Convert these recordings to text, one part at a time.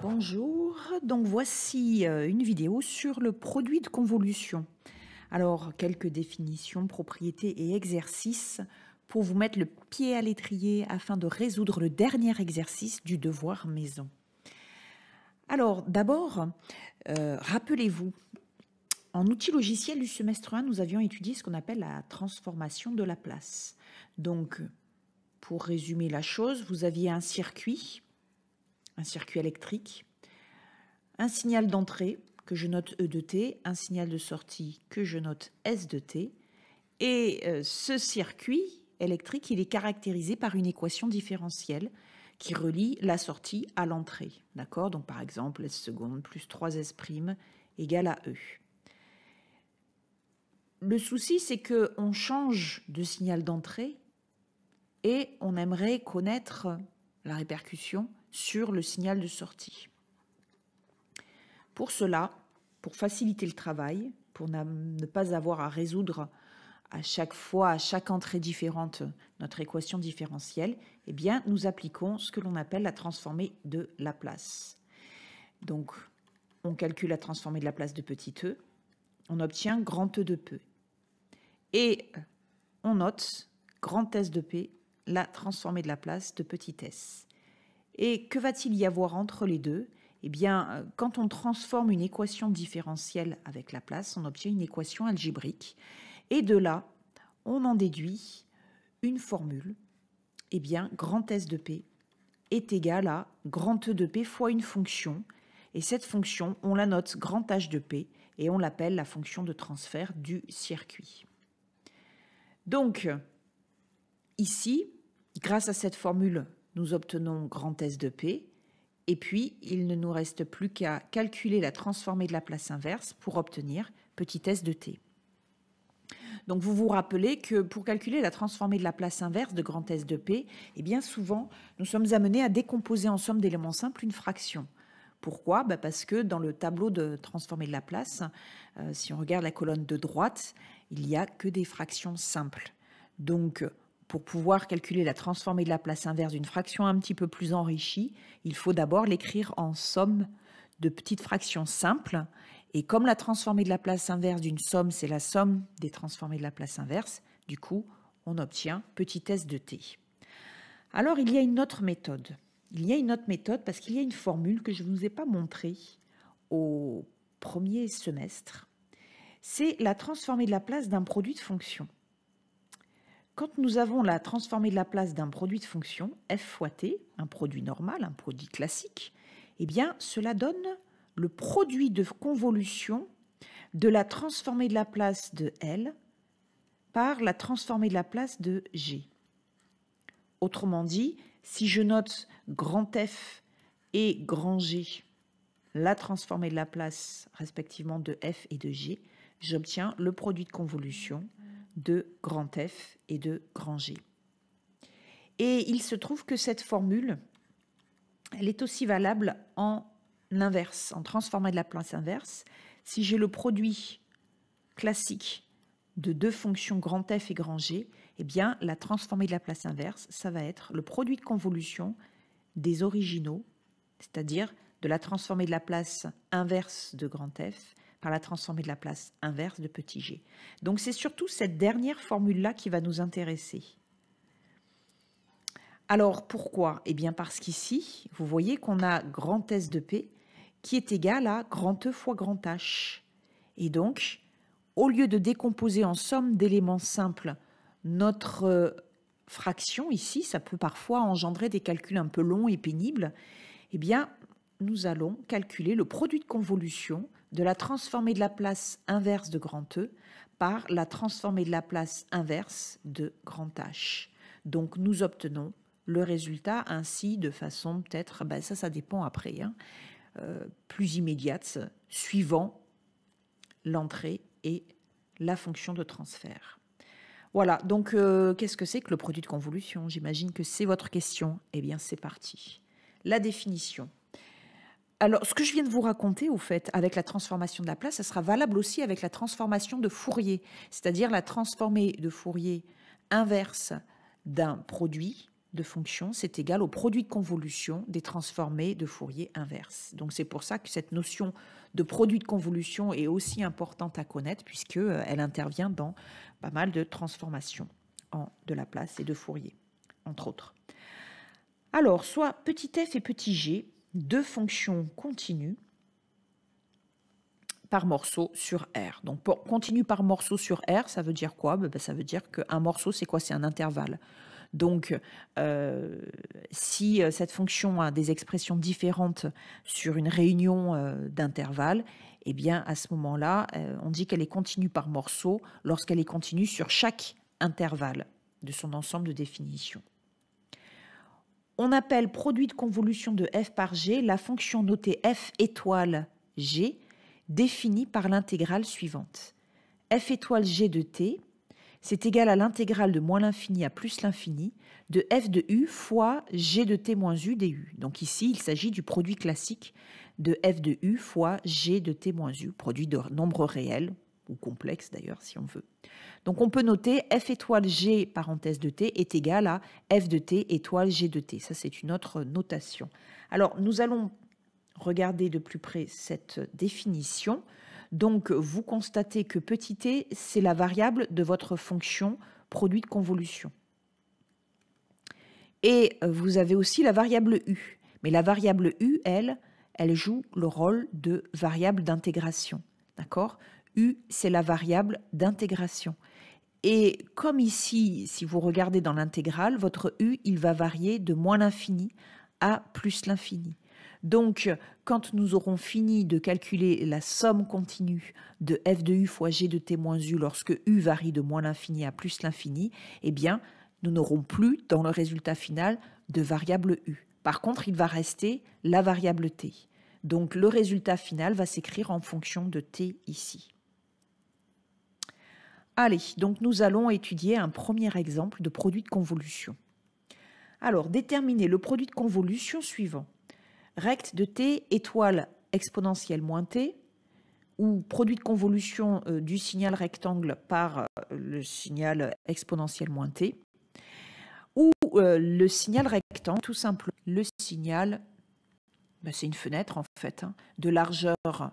Bonjour, donc voici une vidéo sur le produit de convolution. Alors, quelques définitions, propriétés et exercices pour vous mettre le pied à l'étrier afin de résoudre le dernier exercice du devoir maison. Alors, d'abord, rappelez-vous, en outil logiciel du semestre 1, nous avions étudié ce qu'on appelle la transformation de Laplace. Donc, pour résumer la chose, vous aviez un circuit électrique, un signal d'entrée que je note E de t, un signal de sortie que je note S de t, et ce circuit électrique, il est caractérisé par une équation différentielle qui relie la sortie à l'entrée. D'accord? Donc par exemple, S seconde plus 3S' égale à E. Le souci, c'est qu'on change de signal d'entrée et on aimerait connaître la répercussion sur le signal de sortie. Pour cela, pour faciliter le travail, pour ne pas avoir à résoudre à chaque fois, à chaque entrée différente, notre équation différentielle, eh bien, nous appliquons ce que l'on appelle la transformée de Laplace. Donc, on calcule la transformée de Laplace de petit e, on obtient grand E de P. Et on note grand S de P, la transformée de Laplace de petit s. Et que va-t-il y avoir entre les deux? Eh bien, quand on transforme une équation différentielle avec Laplace, on obtient une équation algébrique. Et de là, on en déduit une formule. Eh bien, grand S de P est égal à grand E de P fois une fonction. Et cette fonction, on la note grand H de P et on l'appelle la fonction de transfert du circuit. Donc, ici, grâce à cette formule, nous obtenons grand S de P, et puis il ne nous reste plus qu'à calculer la transformée de Laplace inverse pour obtenir petit s de t. Donc vous vous rappelez que pour calculer la transformée de Laplace inverse de grand S de P, eh bien souvent nous sommes amenés à décomposer en somme d'éléments simples une fraction. Pourquoi? Parce que dans le tableau de transformée de Laplace, si on regarde la colonne de droite, il n'y a que des fractions simples. Donc, pour pouvoir calculer la transformée de Laplace inverse d'une fraction un petit peu plus enrichie, il faut d'abord l'écrire en somme de petites fractions simples. Et comme la transformée de Laplace inverse d'une somme, c'est la somme des transformées de Laplace inverse, du coup, on obtient petit s de t. Alors, il y a une autre méthode. Il y a une autre méthode parce qu'il y a une formule que je ne vous ai pas montrée au premier semestre. C'est la transformée de Laplace d'un produit de fonction. Quand nous avons la transformée de Laplace d'un produit de fonction, f fois t, un produit normal, un produit classique, eh bien, cela donne le produit de convolution de la transformée de Laplace de L par la transformée de Laplace de G. Autrement dit, si je note grand F et grand G, la transformée de Laplace respectivement de F et de G, j'obtiens le produit de convolution de grand F et de grand G. Et il se trouve que cette formule, elle est aussi valable en inverse, en transformée de Laplace inverse. Si j'ai le produit classique de deux fonctions grand F et grand G, eh bien, la transformée de Laplace inverse, ça va être le produit de convolution des originaux, c'est-à-dire de la transformée de Laplace inverse de grand F par la transformée de Laplace inverse de petit g. Donc c'est surtout cette dernière formule-là qui va nous intéresser. Alors pourquoi? Eh bien parce qu'ici, vous voyez qu'on a grand S de P qui est égal à grand E fois grand H. Et donc, au lieu de décomposer en somme d'éléments simples notre fraction ici, ça peut parfois engendrer des calculs un peu longs et pénibles, eh bien, nous allons calculer le produit de convolution de la transformée de Laplace inverse de grand E par la transformée de Laplace inverse de grand H. Donc, nous obtenons le résultat ainsi de façon peut-être, ça dépend après, plus immédiate, suivant l'entrée et la fonction de transfert. Voilà, donc qu'est-ce que c'est que le produit de convolution? J'imagine que c'est votre question. Eh bien, c'est parti. La définition. Alors, ce que je viens de vous raconter, au fait, avec la transformation de Laplace, ça sera valable aussi avec la transformation de Fourier, c'est-à-dire la transformée de Fourier inverse d'un produit de fonction, c'est égal au produit de convolution des transformés de Fourier inverse. Donc c'est pour ça que cette notion de produit de convolution est aussi importante à connaître, puisqu'elle intervient dans pas mal de transformations de Laplace et de Fourier, entre autres. Alors, soit petit f et petit g, deux fonctions continues par morceau sur R. Donc, pour continu par morceau sur R, ça veut dire quoi? Ça veut dire qu'un morceau, c'est quoi? C'est un intervalle. Donc, si cette fonction a des expressions différentes sur une réunion d'intervalles, eh bien, à ce moment-là, on dit qu'elle est continue par morceau lorsqu'elle est continue sur chaque intervalle de son ensemble de définitions. On appelle produit de convolution de f par g la fonction notée f étoile g définie par l'intégrale suivante. F étoile g de t, c'est égal à l'intégrale de moins l'infini à plus l'infini de f de u fois g de t moins u du. Donc ici, il s'agit du produit classique de f de u fois g de t moins u, produit de nombres réels, ou complexes d'ailleurs si on veut. Donc on peut noter f étoile g parenthèse de t est égal à f de t étoile g de t. Ça, c'est une autre notation. Alors, nous allons regarder de plus près cette définition. Donc, vous constatez que petit t, c'est la variable de votre fonction produit de convolution. Et vous avez aussi la variable u. Mais la variable u, elle joue le rôle de variable d'intégration. D'accord ? U, c'est la variable d'intégration. Et comme ici, si vous regardez dans l'intégrale, votre u, il va varier de moins l'infini à plus l'infini. Donc, quand nous aurons fini de calculer la somme continue de f de u fois g de t moins u lorsque u varie de moins l'infini à plus l'infini, eh bien, nous n'aurons plus dans le résultat final de variable u. Par contre, il va rester la variable t. Donc, le résultat final va s'écrire en fonction de t ici. Allez, donc nous allons étudier un premier exemple de produit de convolution. Alors, déterminer le produit de convolution suivant. Rect de t étoile exponentielle moins t, ou produit de convolution du signal rectangle par le signal exponentielle moins t, ou le signal rectangle, tout simplement le signal, c'est une fenêtre en fait, de largeur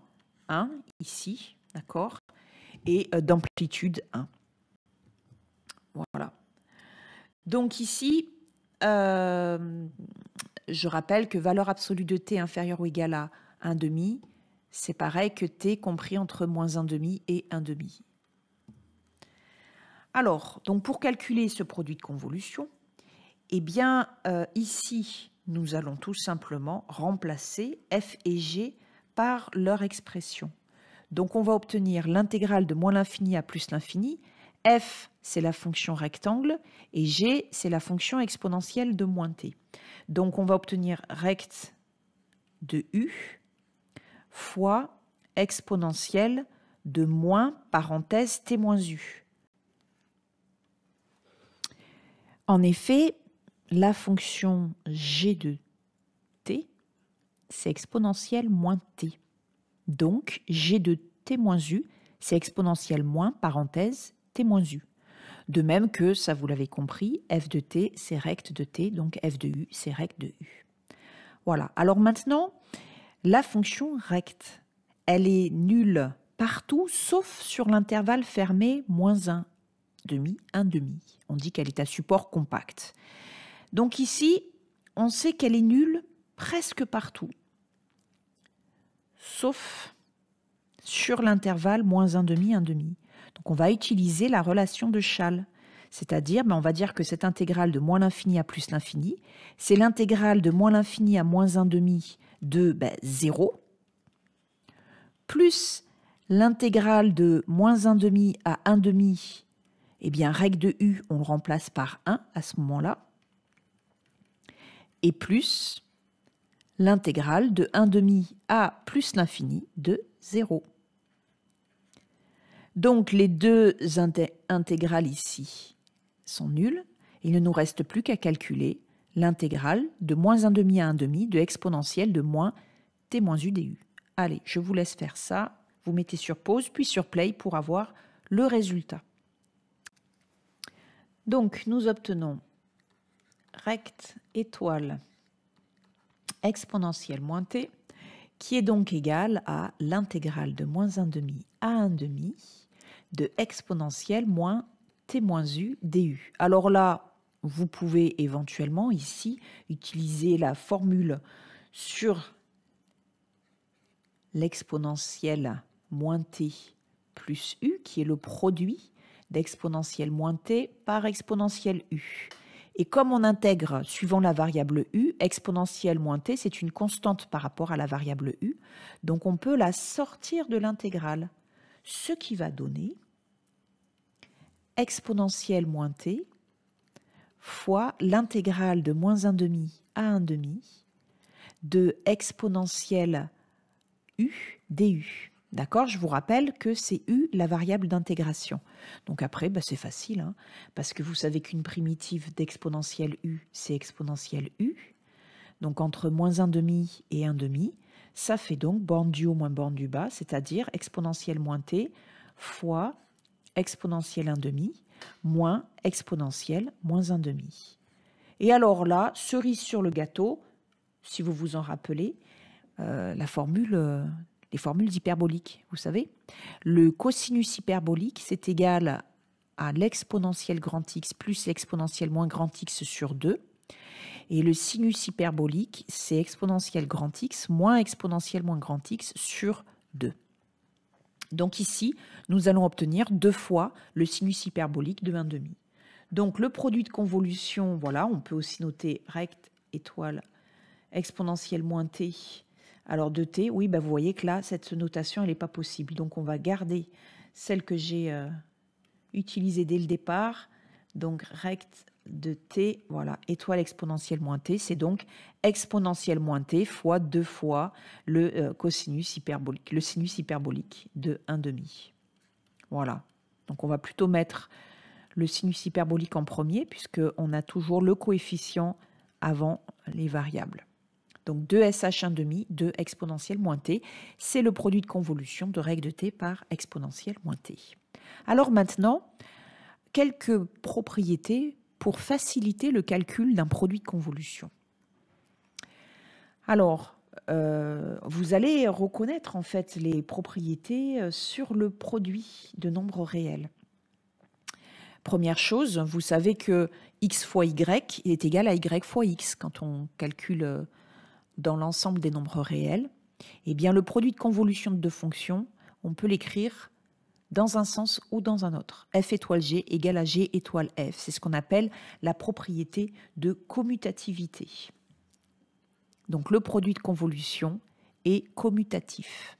1, ici, d'accord, et d'amplitude 1. Voilà. Donc ici, je rappelle que valeur absolue de t inférieure ou égale à 1,5, c'est pareil que t compris entre moins 1,5 et 1,5. Alors, donc pour calculer ce produit de convolution, eh bien, ici, nous allons tout simplement remplacer f et g par leur expression. Donc, on va obtenir l'intégrale de moins l'infini à plus l'infini. F, c'est la fonction rectangle, et g, c'est la fonction exponentielle de moins t. Donc, on va obtenir rect de u fois exponentielle de moins parenthèse t moins u. En effet, la fonction g de t, c'est exponentielle moins t. Donc, g de t moins u, c'est exponentielle moins, parenthèse, t moins u. De même que, ça vous l'avez compris, f de t, c'est rect de t, donc f de u, c'est rect de u. Voilà. Alors maintenant, la fonction rect, elle est nulle partout, sauf sur l'intervalle fermé moins 1,5, 1,5. On dit qu'elle est à support compact. Donc ici, on sait qu'elle est nulle presque partout, sauf sur l'intervalle moins 1,5, 1,5. Donc on va utiliser la relation de Schall, c'est-à-dire on va dire que cette intégrale de moins l'infini à plus l'infini, c'est l'intégrale de moins l'infini à moins 1,5 de 0, plus l'intégrale de moins 1,5 à 1,5, eh bien rect de u, on le remplace par 1 à ce moment-là, et plus l'intégrale de 1,5 à plus l'infini de 0. Donc les deux intégrales ici sont nulles. Il ne nous reste plus qu'à calculer l'intégrale de moins 1,5 à 1,5 de exponentielle de moins t moins u du. Allez, je vous laisse faire ça. Vous mettez sur pause puis sur play pour avoir le résultat. Donc nous obtenons rect étoile exponentielle moins t, qui est donc égal à l'intégrale de moins 1/2 à 1/2 de exponentielle moins t moins u du. Alors là, vous pouvez éventuellement ici utiliser la formule sur l'exponentielle moins t plus u, qui est le produit d'exponentielle moins t par exponentielle u. Et comme on intègre suivant la variable u, exponentielle moins t, c'est une constante par rapport à la variable u, donc on peut la sortir de l'intégrale, ce qui va donner exponentielle moins t fois l'intégrale de moins 1/2 à 1/2 de exponentielle u du. D'accord? Je vous rappelle que c'est u la variable d'intégration. Donc après, c'est facile, hein, parce que vous savez qu'une primitive d'exponentielle u, c'est exponentielle u. Donc entre moins 1/2 et 1/2, ça fait donc borne du haut moins borne du bas, c'est-à-dire exponentielle moins t fois exponentielle 1/2 moins exponentielle moins 1/2. Et alors là, cerise sur le gâteau, si vous vous en rappelez, les formules hyperboliques, vous savez. Le cosinus hyperbolique, c'est égal à l'exponentielle grand X plus l'exponentielle moins grand X sur 2. Et le sinus hyperbolique, c'est exponentielle grand X moins exponentielle moins grand X sur 2. Donc ici, nous allons obtenir 2 fois le sinus hyperbolique de 1/2. Donc le produit de convolution, voilà, on peut aussi noter rect étoile exponentielle moins t. Alors de t, oui, vous voyez que là, cette notation, elle n'est pas possible. Donc on va garder celle que j'ai utilisée dès le départ. Donc rect de t, voilà, étoile exponentielle moins t, c'est donc exponentielle moins t fois 2 fois le cosinus hyperbolique, le sinus hyperbolique de 1/2. Voilà. Donc on va plutôt mettre le sinus hyperbolique en premier, puisqu'on a toujours le coefficient avant les variables. Donc 2sh 1/2 de exponentielle moins t, c'est le produit de convolution de règle de t par exponentielle moins t. Alors maintenant, quelques propriétés pour faciliter le calcul d'un produit de convolution. Alors, vous allez reconnaître en fait les propriétés sur le produit de nombres réels. Première chose, vous savez que x fois y est égal à y fois x quand on calcule dans l'ensemble des nombres réels. Eh bien, le produit de convolution de deux fonctions, on peut l'écrire dans un sens ou dans un autre. F étoile g égale à g étoile f. C'est ce qu'on appelle la propriété de commutativité. Donc, le produit de convolution est commutatif.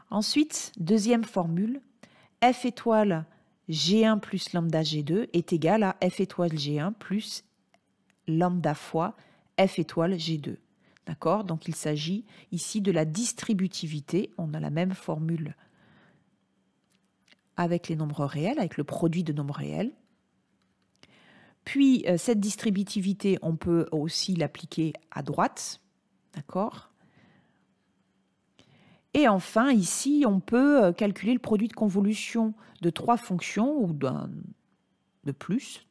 Ensuite, deuxième formule, f étoile g1 plus lambda g2 est égal à f étoile g1 plus lambda fois f étoile g2. D'accord? Donc, il s'agit ici de la distributivité. On a la même formule avec les nombres réels, avec le produit de nombres réels. Puis, cette distributivité, on peut aussi l'appliquer à droite. D'accord? Et enfin, ici, on peut calculer le produit de convolution de trois fonctions ou de plus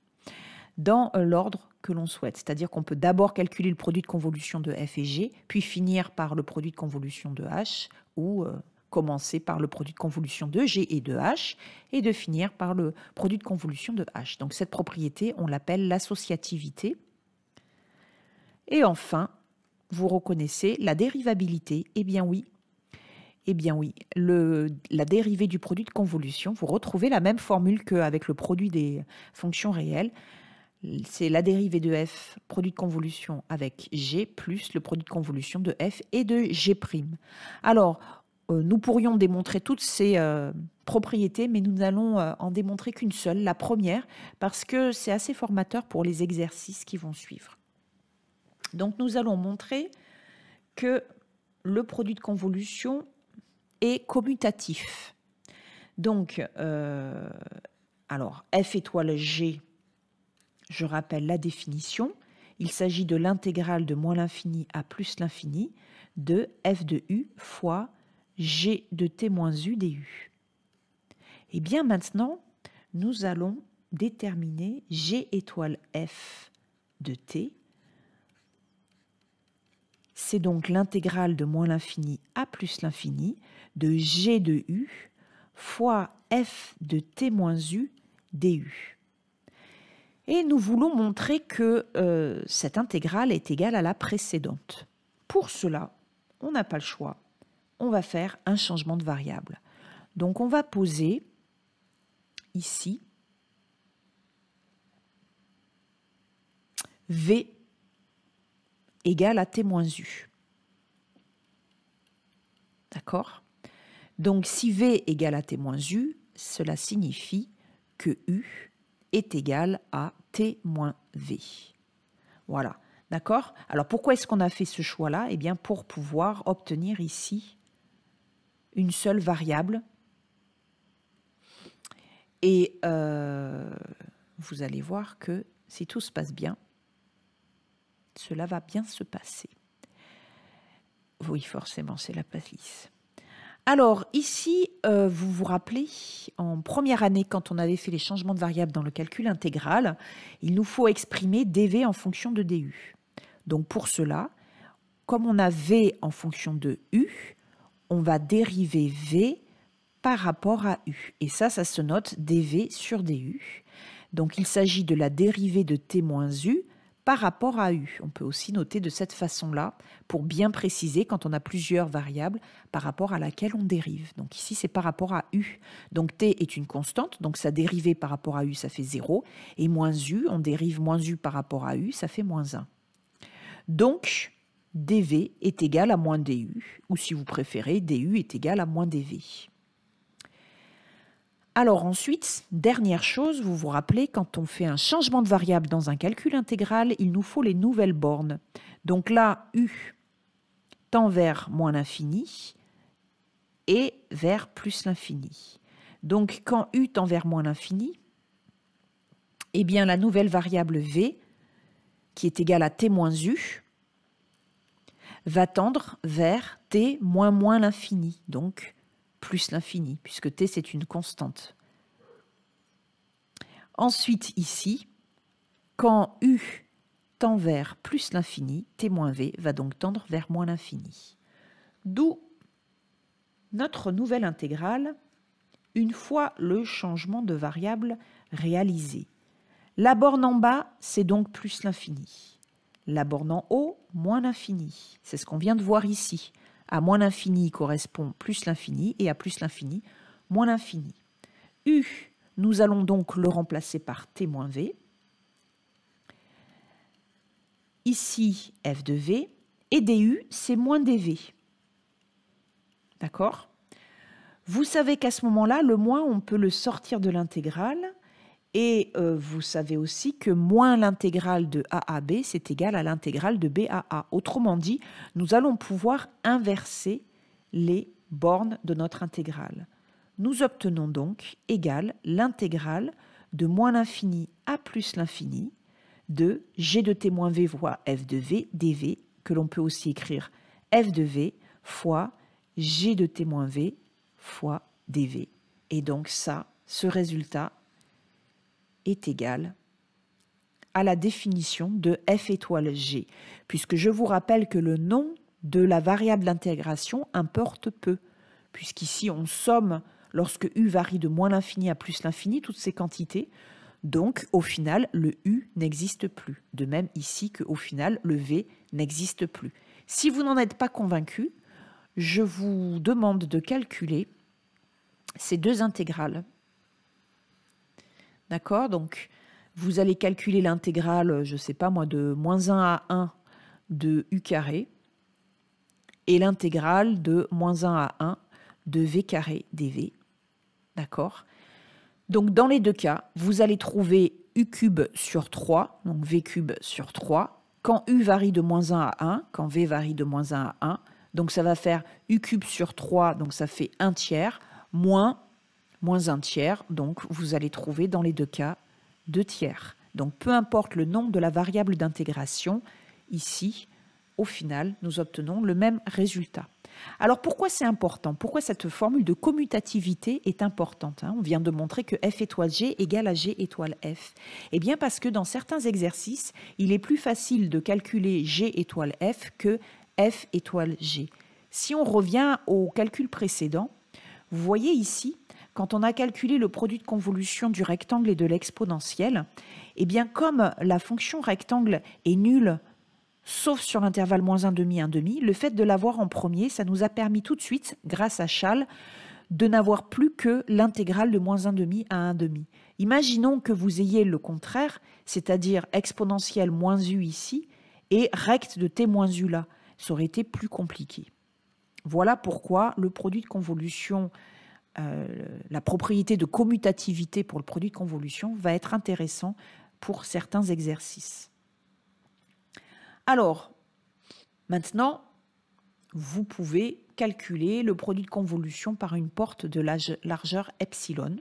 dans l'ordre que l'on souhaite. C'est-à-dire qu'on peut d'abord calculer le produit de convolution de f et g, puis finir par le produit de convolution de h, ou commencer par le produit de convolution de g et de h, et de finir par le produit de convolution de h. Donc cette propriété, on l'appelle l'associativité. Et enfin, vous reconnaissez la dérivabilité. Eh bien oui, la dérivée du produit de convolution, vous retrouvez la même formule qu'avec le produit des fonctions réelles. C'est la dérivée de f, produit de convolution avec g, plus le produit de convolution de f et de g'. Alors, nous pourrions démontrer toutes ces propriétés, mais nous n'allons en démontrer qu'une seule, la première, parce que c'est assez formateur pour les exercices qui vont suivre. Donc, nous allons montrer que le produit de convolution est commutatif. Donc, alors, f étoile g, je rappelle la définition. Il s'agit de l'intégrale de moins l'infini à plus l'infini de f de u fois g de t moins u du. Et bien maintenant, nous allons déterminer g étoile f de t. C'est donc l'intégrale de moins l'infini à plus l'infini de g de u fois f de t moins u du. Et nous voulons montrer que cette intégrale est égale à la précédente. Pour cela, on n'a pas le choix. On va faire un changement de variable. Donc on va poser ici v égale à t moins u. D'accord? Donc si v égale à t moins u, cela signifie que u est égal à t moins v. Voilà, d'accord? Alors pourquoi est-ce qu'on a fait ce choix-là? Eh bien pour pouvoir obtenir ici une seule variable. Et vous allez voir que si tout se passe bien, cela va bien se passer. Oui, forcément, c'est la palisse. Alors, ici, vous vous rappelez, en première année, quand on avait fait les changements de variables dans le calcul intégral, il nous faut exprimer dv en fonction de du. Donc, pour cela, comme on a v en fonction de u, on va dériver v par rapport à u. Et ça se note dv sur du. Donc, il s'agit de la dérivée de t moins u par rapport à u. On peut aussi noter de cette façon-là pour bien préciser quand on a plusieurs variables par rapport à laquelle on dérive. Donc ici, c'est par rapport à u. Donc t est une constante, donc sa dérivée par rapport à u, ça fait 0. Et moins u, on dérive moins u par rapport à u, ça fait moins 1. Donc, dv est égal à moins du, ou si vous préférez, du est égal à moins dv. Alors ensuite, dernière chose, vous vous rappelez, quand on fait un changement de variable dans un calcul intégral, il nous faut les nouvelles bornes. Donc là, u tend vers moins l'infini et vers plus l'infini. Donc quand u tend vers moins l'infini, eh bien la nouvelle variable v, qui est égale à t moins u, va tendre vers t moins moins l'infini, donc plus l'infini, puisque t c'est une constante. Ensuite, ici, quand u tend vers plus l'infini, t moins v va donc tendre vers moins l'infini. D'où notre nouvelle intégrale, une fois le changement de variable réalisé. La borne en bas, c'est donc plus l'infini. La borne en haut, moins l'infini. C'est ce qu'on vient de voir ici. À moins l'infini correspond plus l'infini et à plus l'infini, moins l'infini. U, nous allons donc le remplacer par t moins v. Ici, f de v. Et du, c'est moins dv. D'accord? Vous savez qu'à ce moment-là, le moins, on peut le sortir de l'intégrale. Et vous savez aussi que moins l'intégrale de a à b, c'est égal à l'intégrale de b à a. Autrement dit, nous allons pouvoir inverser les bornes de notre intégrale. Nous obtenons donc égal l'intégrale de moins l'infini à plus l'infini de g de t moins v fois f de v dv, que l'on peut aussi écrire f de v fois g de t moins v fois dv. Et donc ça, ce résultat est égal à la définition de f étoile g, puisque je vous rappelle que le nom de la variable d'intégration importe peu, puisqu'ici on somme, lorsque u varie de moins l'infini à plus l'infini, toutes ces quantités, donc au final le u n'existe plus, de même ici qu'au final le v n'existe plus. Si vous n'en êtes pas convaincu, je vous demande de calculer ces deux intégrales. D'accord? Donc, vous allez calculer l'intégrale, je ne sais pas moi, de moins 1 à 1 de u carré et l'intégrale de moins 1 à 1 de v carré dv. D'accord? Donc, dans les deux cas, vous allez trouver u cube sur 3, donc v cube sur 3, quand u varie de moins 1 à 1, quand v varie de moins 1 à 1. Donc, ça va faire u cube sur 3, donc ça fait 1 tiers, moins 1 tiers, donc vous allez trouver dans les deux cas 2 tiers. Donc peu importe le nom de la variable d'intégration, ici, au final, nous obtenons le même résultat. Alors pourquoi c'est important? Pourquoi cette formule de commutativité est importante, hein? On vient de montrer que F étoile G égale à G étoile F. Eh bien parce que dans certains exercices, il est plus facile de calculer G étoile F que F étoile G. Si on revient au calcul précédent, vous voyez ici, quand on a calculé le produit de convolution du rectangle et de l'exponentielle, eh bien comme la fonction rectangle est nulle, sauf sur l'intervalle -1,5, 1,5, le fait de l'avoir en premier, ça nous a permis tout de suite, grâce à Chasles, de n'avoir plus que l'intégrale de -1,5 à 1,5. Imaginons que vous ayez le contraire, c'est-à-dire exponentielle moins u ici et recte de t moins u là. Ça aurait été plus compliqué. Voilà pourquoi le produit de convolution, la propriété de commutativité pour le produit de convolution va être intéressant pour certains exercices. Alors, maintenant, vous pouvez calculer le produit de convolution par une porte de largeur epsilon.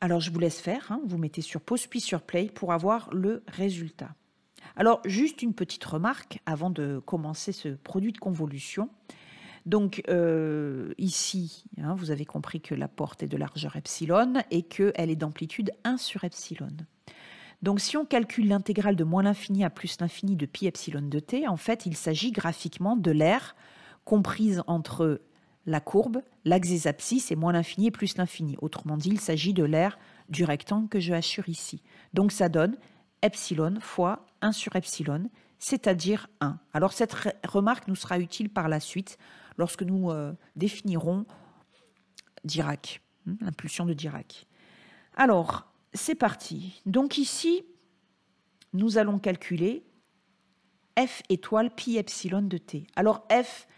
Alors, je vous laisse faire, hein, vous mettez sur pause puis sur play pour avoir le résultat. Alors, juste une petite remarque avant de commencer ce produit de convolution. Donc, ici, hein, vous avez compris que la porte est de largeur epsilon et qu'elle est d'amplitude 1 sur epsilon. Donc, si on calcule l'intégrale de moins l'infini à plus l'infini de pi epsilon de t, en fait, il s'agit graphiquement de l'aire comprise entre la courbe, l'axe des abscisses et moins l'infini et plus l'infini. Autrement dit, il s'agit de l'aire du rectangle que je assure ici. Donc, ça donne epsilon fois 1 sur epsilon, c'est-à-dire 1. Alors, cette remarque nous sera utile par la suite lorsque nous définirons Dirac, l'impulsion de Dirac. Alors, c'est parti. Donc ici, nous allons calculer F étoile pi epsilon de t. Alors F,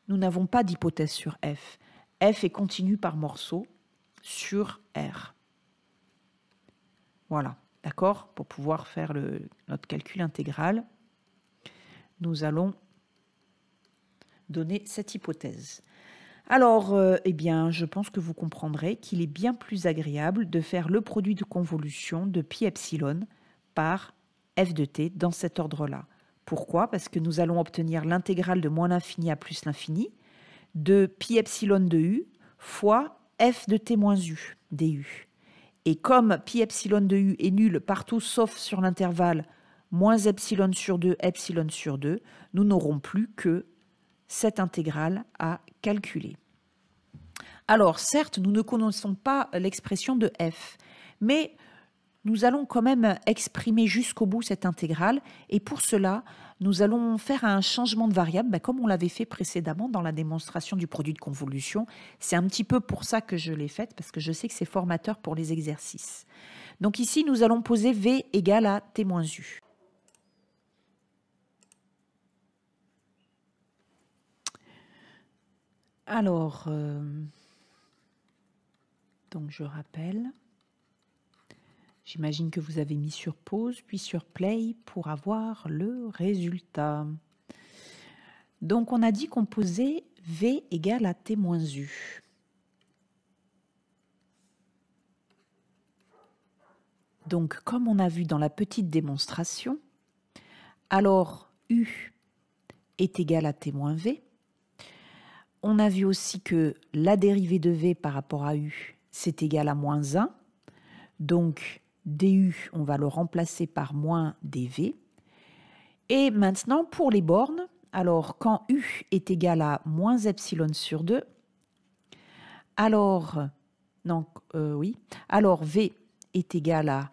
nous n'avons pas d'hypothèse sur F. F est continu par morceau sur R. Voilà, d'accord? Pour pouvoir faire notre calcul intégral, nous allons donner cette hypothèse. Alors, eh bien, je pense que vous comprendrez qu'il est bien plus agréable de faire le produit de convolution de pi epsilon par f de t dans cet ordre-là. Pourquoi? Parce que nous allons obtenir l'intégrale de moins l'infini à plus l'infini de pi epsilon de u fois f de t moins u du. Et comme pi epsilon de u est nul partout sauf sur l'intervalle moins epsilon sur 2, nous n'aurons plus que cette intégrale à calculer. Alors, certes, nous ne connaissons pas l'expression de f, mais nous allons quand même exprimer jusqu'au bout cette intégrale, et pour cela, nous allons faire un changement de variable, comme on l'avait fait précédemment dans la démonstration du produit de convolution. C'est un petit peu pour ça que je l'ai faite, parce que je sais que c'est formateur pour les exercices. Donc ici, nous allons poser v égale à t moins u. Alors, donc je rappelle, j'imagine que vous avez mis sur pause puis sur play pour avoir le résultat. Donc on a dit qu'on posait v égale à t moins u. Donc comme on a vu dans la petite démonstration, alors u est égal à t moins v. On a vu aussi que la dérivée de v par rapport à u, c'est égal à moins 1. Donc, du, on va le remplacer par moins dv. Et maintenant, pour les bornes, alors quand u est égal à moins epsilon sur 2, alors, alors v est égal à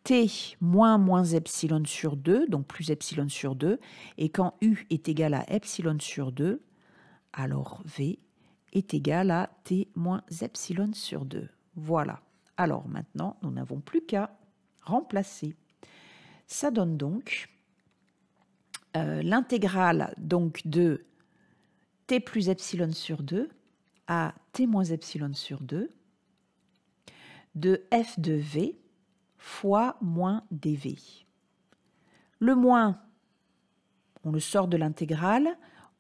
t moins moins epsilon sur 2, donc plus epsilon sur 2. Et quand u est égal à epsilon sur 2, alors v est égal à t moins epsilon sur 2. Voilà. Alors maintenant, nous n'avons plus qu'à remplacer. Ça donne donc l'intégrale de t plus epsilon sur 2 à t moins epsilon sur 2 de f de v fois moins dv. Le moins, on le sort de l'intégrale,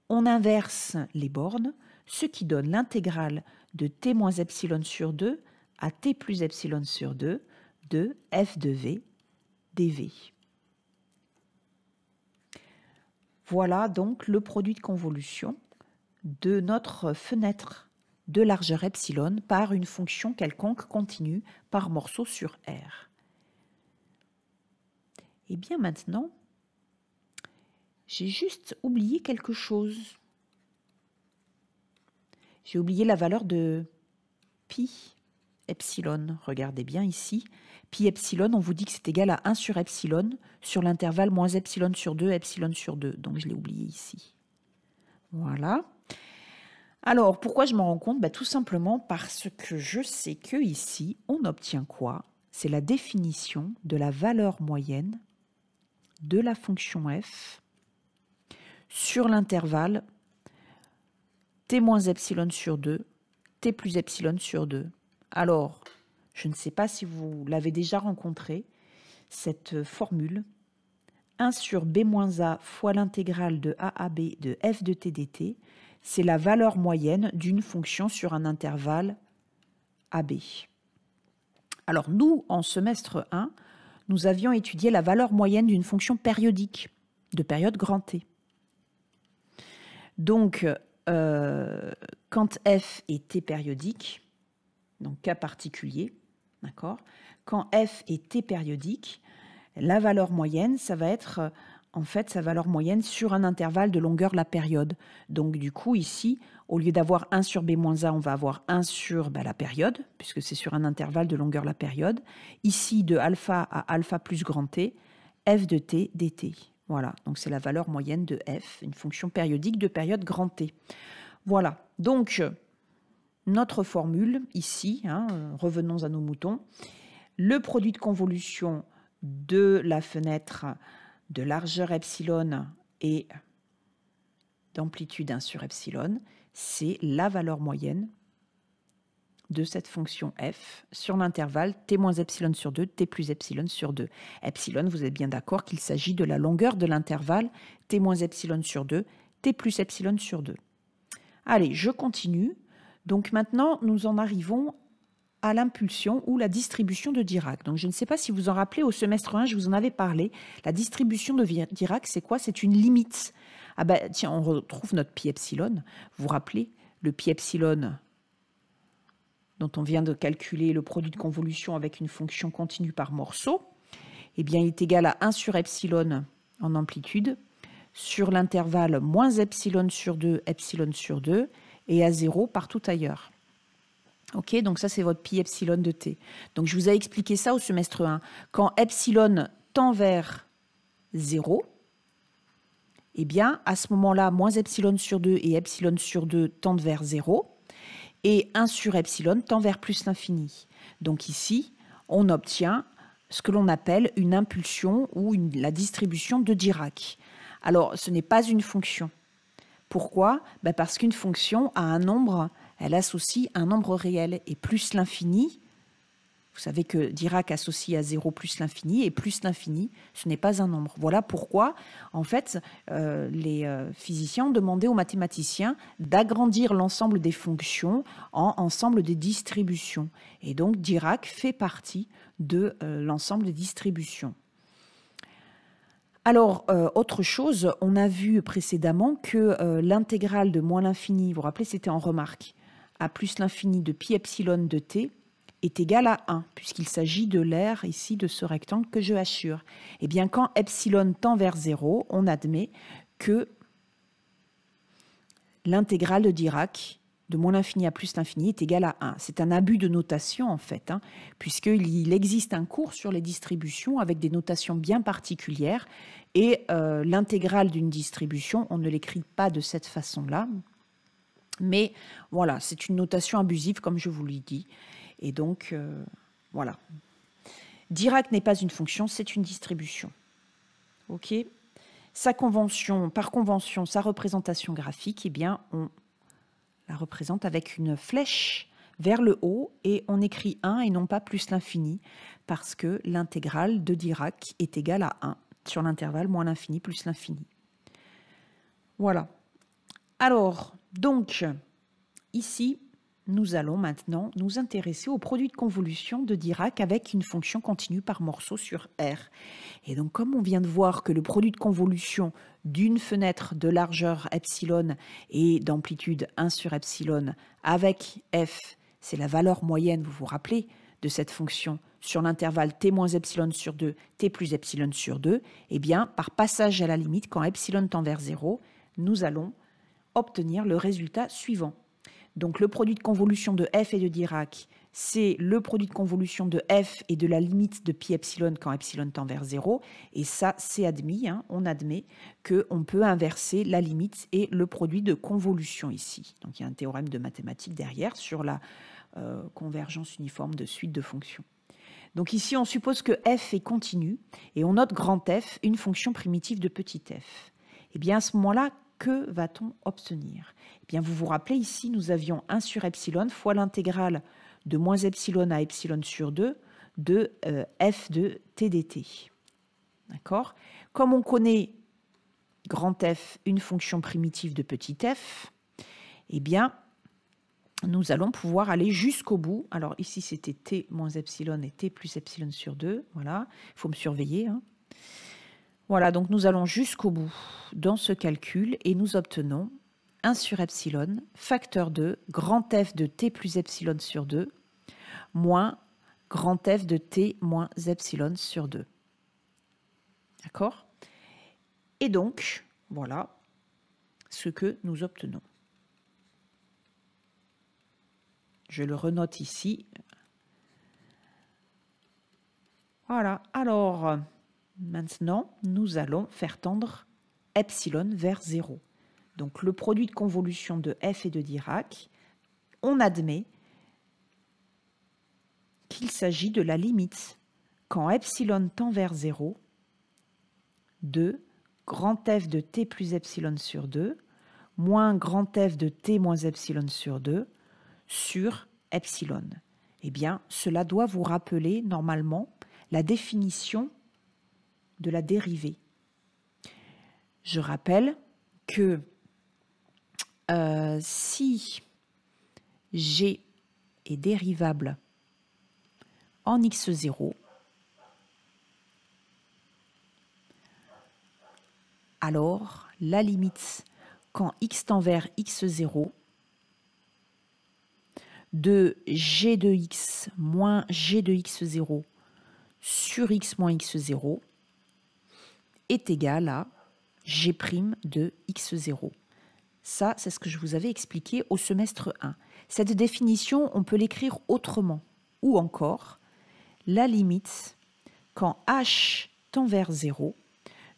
on inverse les bornes, ce qui donne l'intégrale de t moins epsilon sur 2 à t plus epsilon sur 2 de f de v dv. Voilà donc le produit de convolution de notre fenêtre de largeur epsilon par une fonction quelconque continue par morceau sur R. Et bien maintenant, j'ai juste oublié quelque chose. J'ai oublié la valeur de pi epsilon. Regardez bien ici. Pi epsilon, on vous dit que c'est égal à 1 sur epsilon sur l'intervalle moins epsilon sur 2, epsilon sur 2. Donc je l'ai oublié ici. Voilà. Alors, pourquoi je m'en rends compte? Tout simplement parce que je sais que ici, on obtient quoi? C'est la définition de la valeur moyenne de la fonction f sur l'intervalle t moins epsilon sur 2, t plus epsilon sur 2. Alors, je ne sais pas si vous l'avez déjà rencontré, cette formule. 1 sur b moins a fois l'intégrale de a à b de f de t dt, c'est la valeur moyenne d'une fonction sur un intervalle AB. Alors nous, en semestre 1, nous avions étudié la valeur moyenne d'une fonction périodique, de période grand T. Donc, quand f est t périodique, donc cas particulier, d'accord, quand f est t périodique, la valeur moyenne, ça va être en fait sa valeur moyenne sur un intervalle de longueur de la période. Donc du coup ici, au lieu d'avoir 1 sur b moins a, on va avoir 1 sur la période, puisque c'est sur un intervalle de longueur de la période. Ici, de alpha à alpha plus grand t, f de t dt. Voilà, donc c'est la valeur moyenne de f, une fonction périodique de période grand T. Voilà, donc notre formule ici, revenons à nos moutons, le produit de convolution de la fenêtre de largeur epsilon et d'amplitude 1 sur epsilon, c'est la valeur moyenne de cette fonction f sur l'intervalle t moins epsilon sur 2, t plus epsilon sur 2. Epsilon, vous êtes bien d'accord qu'il s'agit de la longueur de l'intervalle t moins epsilon sur 2, t plus epsilon sur 2. Allez, je continue. Donc maintenant, nous en arrivons à l'impulsion ou la distribution de Dirac. Donc je ne sais pas si vous en rappelez, au semestre 1, je vous en avais parlé. La distribution de Dirac, c'est quoi? C'est une limite. Ah ben tiens, on retrouve notre pi epsilon. Vous vous rappelez, le pi epsilon dont on vient de calculer le produit de convolution avec une fonction continue par morceau, eh bien, il est égal à 1 sur epsilon en amplitude sur l'intervalle moins epsilon sur 2 et à 0 partout ailleurs. Ok, donc ça c'est votre pi epsilon de t. Donc je vous ai expliqué ça au semestre 1. Quand epsilon tend vers 0, eh bien à ce moment-là, moins epsilon sur 2 et epsilon sur 2 tendent vers 0. Et 1 sur epsilon tend vers plus l'infini. Donc ici, on obtient ce que l'on appelle une impulsion ou la distribution de Dirac. Alors, ce n'est pas une fonction. Pourquoi? Parce qu'une fonction a un nombre, elle associe un nombre réel. Et plus l'infini, vous savez que Dirac associe à 0 plus l'infini, et plus l'infini, ce n'est pas un nombre. Voilà pourquoi, en fait, les physiciens ont demandé aux mathématiciens d'agrandir l'ensemble des fonctions en ensemble des distributions. Et donc, Dirac fait partie de l'ensemble des distributions. Alors, autre chose, on a vu précédemment que l'intégrale de moins l'infini, vous vous rappelez, c'était en remarque, à plus l'infini de pi epsilon de t, est égal à 1, puisqu'il s'agit de l'aire ici de ce rectangle que je hachure. Eh bien, quand epsilon tend vers 0, on admet que l'intégrale de Dirac de moins l'infini à plus l'infini est égal à 1. C'est un abus de notation, en fait, puisqu'il existe un cours sur les distributions avec des notations bien particulières, et l'intégrale d'une distribution, on ne l'écrit pas de cette façon-là, mais voilà, c'est une notation abusive, comme je vous l'ai dit. Et donc, voilà. Dirac n'est pas une fonction, c'est une distribution. OK ? Sa convention, par convention, sa représentation graphique, eh bien, on la représente avec une flèche vers le haut et on écrit 1 et non pas plus l'infini parce que l'intégrale de Dirac est égale à 1 sur l'intervalle moins l'infini plus l'infini. Voilà. Alors, donc, ici, nous allons maintenant nous intéresser au produit de convolution de Dirac avec une fonction continue par morceau sur R. Et donc, comme on vient de voir que le produit de convolution d'une fenêtre de largeur epsilon et d'amplitude 1 sur epsilon avec f, c'est la valeur moyenne, vous vous rappelez, de cette fonction sur l'intervalle t moins epsilon sur 2, t plus epsilon sur 2, eh bien, par passage à la limite, quand epsilon tend vers 0, nous allons obtenir le résultat suivant. Donc le produit de convolution de f et de Dirac, c'est le produit de convolution de f et de la limite de pi epsilon quand epsilon tend vers 0. Et ça, c'est admis, hein, on admet qu'on peut inverser la limite et le produit de convolution ici. Donc il y a un théorème de mathématiques derrière sur la convergence uniforme de suite de fonctions. Donc ici, on suppose que f est continu et on note grand f, une fonction primitive de petit f. Et bien à ce moment-là, que va-t-on obtenir? Eh bien, vous vous rappelez, ici, nous avions 1 sur epsilon fois l'intégrale de moins epsilon à epsilon sur 2 de f de t dt. D'accord? Comme on connaît grand f, une fonction primitive de petit f, eh bien, nous allons pouvoir aller jusqu'au bout. Alors ici, c'était t moins epsilon et t plus epsilon sur 2. Voilà, il faut me surveiller, hein. Voilà, donc nous allons jusqu'au bout dans ce calcul et nous obtenons 1 sur epsilon, facteur de grand f de t plus epsilon sur 2, moins grand f de t moins epsilon sur 2. D'accord? Et donc, voilà ce que nous obtenons. Je le renote ici. Voilà, alors maintenant, nous allons faire tendre epsilon vers 0. Donc le produit de convolution de f et de Dirac, on admet qu'il s'agit de la limite quand epsilon tend vers 0 de grand f de t plus epsilon sur 2 moins grand f de t moins epsilon sur 2 sur epsilon. Eh bien, cela doit vous rappeler normalement la définition de la dérivée. Je rappelle que si g est dérivable en x0, alors la limite quand x tend vers x0 de g de x moins g de x0 sur x moins x0 est égale à g' de x0. Ça, c'est ce que je vous avais expliqué au semestre 1. Cette définition, on peut l'écrire autrement. Ou encore, la limite, quand h tend vers 0,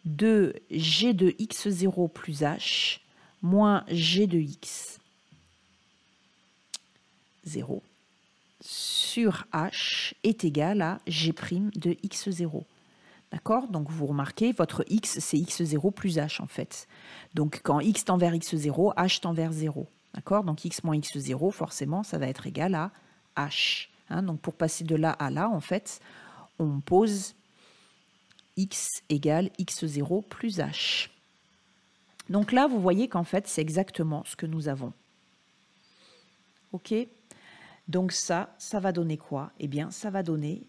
de g de x0 plus h moins g de x 0 sur h est égal à g' de x0. D'accord? Donc vous remarquez, votre x, c'est x0 plus h en fait. Donc quand x tend vers x0, h tend vers 0. D'accord? Donc x moins x0, forcément, ça va être égal à h. Hein? Donc pour passer de là à là, en fait, on pose x égale x0 plus h. Donc là, vous voyez qu'en fait, c'est exactement ce que nous avons. OK? Donc ça va donner quoi? Eh bien, ça va donner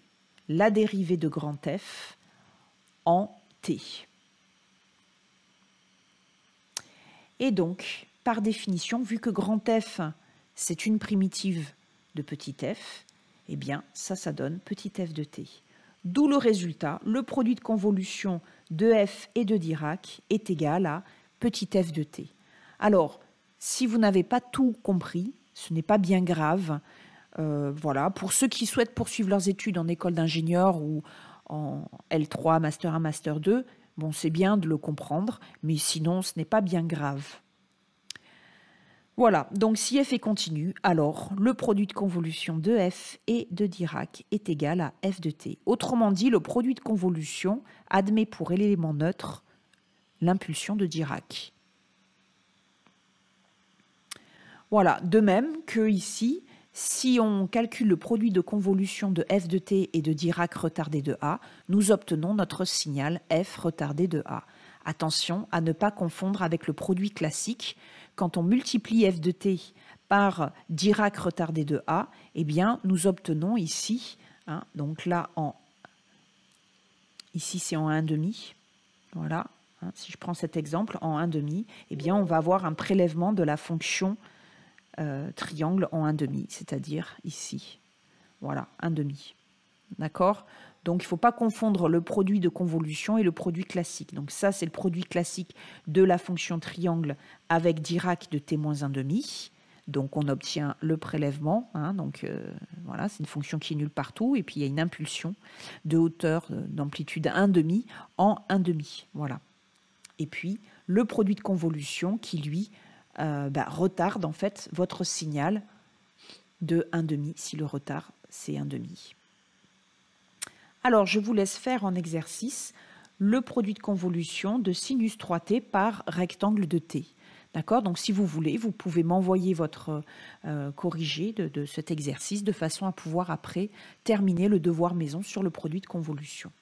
la dérivée de grand F en t. Et donc, par définition, vu que grand F, c'est une primitive de petit f, eh bien, ça donne petit f de t. D'où le résultat, le produit de convolution de f et de Dirac est égal à petit f de t. Alors, si vous n'avez pas tout compris, ce n'est pas bien grave. Voilà, pour ceux qui souhaitent poursuivre leurs études en école d'ingénieur ou en L3, Master 1, Master 2, bon, c'est bien de le comprendre, mais sinon, ce n'est pas bien grave. Voilà, donc si f est continu, alors le produit de convolution de f et de Dirac est égal à f de t. Autrement dit, le produit de convolution admet pour élément neutre l'impulsion de Dirac. Voilà, de même que ici, si on calcule le produit de convolution de f de t et de Dirac retardé de a, nous obtenons notre signal f retardé de a. Attention à ne pas confondre avec le produit classique. Quand on multiplie f de t par Dirac retardé de A, eh bien, nous obtenons ici, hein, donc là, ici c'est en 1,5, voilà, hein, si je prends cet exemple en 1,5, eh bien, on va avoir un prélèvement de la fonction triangle en 1,5, c'est-à-dire ici, voilà, 1,5, d'accord? Donc, il ne faut pas confondre le produit de convolution et le produit classique. Donc, ça, c'est le produit classique de la fonction triangle avec Dirac de t-1,5. Donc, on obtient le prélèvement. Hein, donc, voilà, c'est une fonction qui est nulle partout. Et puis, il y a une impulsion de hauteur d'amplitude 1,5 en 1,5. Voilà. Et puis, le produit de convolution qui, lui, retarde en fait votre signal de 1,5 si le retard, c'est 1,5. Alors, je vous laisse faire en exercice le produit de convolution de sinus 3t par rectangle de t. D'accord? Donc, si vous voulez, vous pouvez m'envoyer votre corrigé de cet exercice de façon à pouvoir après terminer le devoir maison sur le produit de convolution.